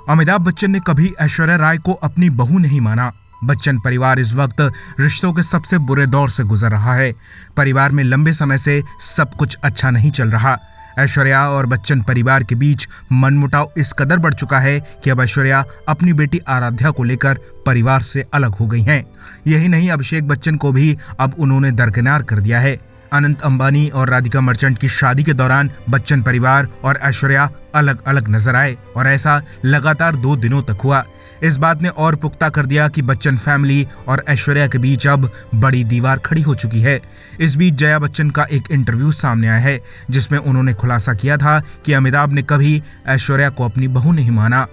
अमिताभ बच्चन ने कभी ऐश्वर्या राय को अपनी बहू नहीं माना। बच्चन परिवार इस वक्त रिश्तों के सबसे बुरे दौर से गुजर रहा है। परिवार में लंबे समय से सब कुछ अच्छा नहीं चल रहा। ऐश्वर्या और बच्चन परिवार के बीच मनमुटाव इस कदर बढ़ चुका है कि अब ऐश्वर्या अपनी बेटी आराध्या को लेकर परिवार से अलग हो गई हैं। यही नहीं, अभिषेक बच्चन को भी अब उन्होंने दरकिनार कर दिया है। अनंत अंबानी और राधिका मर्चेंट की शादी के दौरान बच्चन परिवार और ऐश्वर्या अलग अलग नजर आए और ऐसा लगातार 2 दिनों तक हुआ। इस बात ने और पुख्ता कर दिया कि बच्चन फैमिली और ऐश्वर्या के बीच अब बड़ी दीवार खड़ी हो चुकी है। इस बीच जया बच्चन का एक इंटरव्यू सामने आया है जिसमें उन्होंने खुलासा किया था कि अमिताभ ने कभी ऐश्वर्या को अपनी बहू नहीं माना।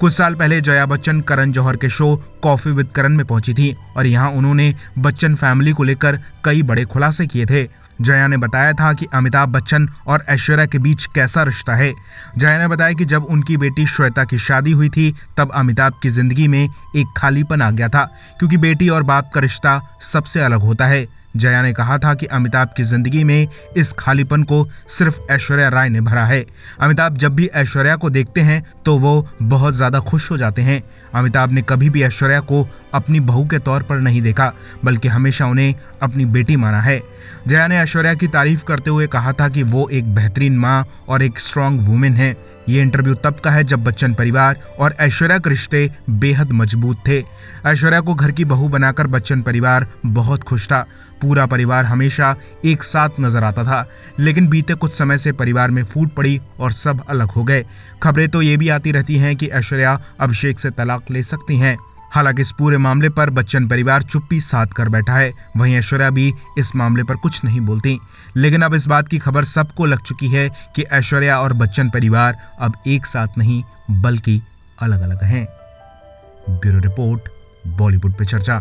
कुछ साल पहले जया बच्चन करण जौहर के शो कॉफी विद करण में पहुंची थी और यहां उन्होंने बच्चन फैमिली को लेकर कई बड़े खुलासे किए थे। जया ने बताया था कि अमिताभ बच्चन और ऐश्वर्या के बीच कैसा रिश्ता है। जया ने बताया कि जब उनकी बेटी श्वेता की शादी हुई थी तब अमिताभ की जिंदगी में एक खालीपन आ गया था, क्योंकि बेटी और बाप का रिश्ता सबसे अलग होता है। जया ने कहा था कि अमिताभ की जिंदगी में इस खालीपन को सिर्फ ऐश्वर्या राय ने भरा है। अमिताभ जब भी ऐश्वर्या को देखते हैं तो वो बहुत ज्यादा खुश हो जाते हैं। अमिताभ ने कभी भी ऐश्वर्या को अपनी बहू के तौर पर नहीं देखा, बल्कि हमेशा उन्हें अपनी बेटी माना है। जया ने ऐश्वर्या की तारीफ करते हुए कहा था कि वो एक बेहतरीन माँ और एक स्ट्रॉन्ग वुमेन है। ये इंटरव्यू तब का है जब बच्चन परिवार और ऐश्वर्या के रिश्ते बेहद मजबूत थे। ऐश्वर्या को घर की बहू बनाकर बच्चन परिवार बहुत खुश था। पूरा परिवार हमेशा एक साथ नजर आता था, लेकिन बीते कुछ समय से परिवार में फूट पड़ी और सब अलग हो गए। खबरें तो ये भी आती रहती हैं कि ऐश्वर्या अभिषेक से तलाक ले सकती हैं। हालांकि इस पूरे मामले पर बच्चन परिवार चुप्पी साध कर बैठा है। वहीं ऐश्वर्या भी इस मामले पर कुछ नहीं बोलती। लेकिन अब इस बात की खबर सबको लग चुकी है कि ऐश्वर्या और बच्चन परिवार अब एक साथ नहीं बल्कि अलग अलग हैं। ब्यूरो रिपोर्ट, बॉलीवुड पे चर्चा।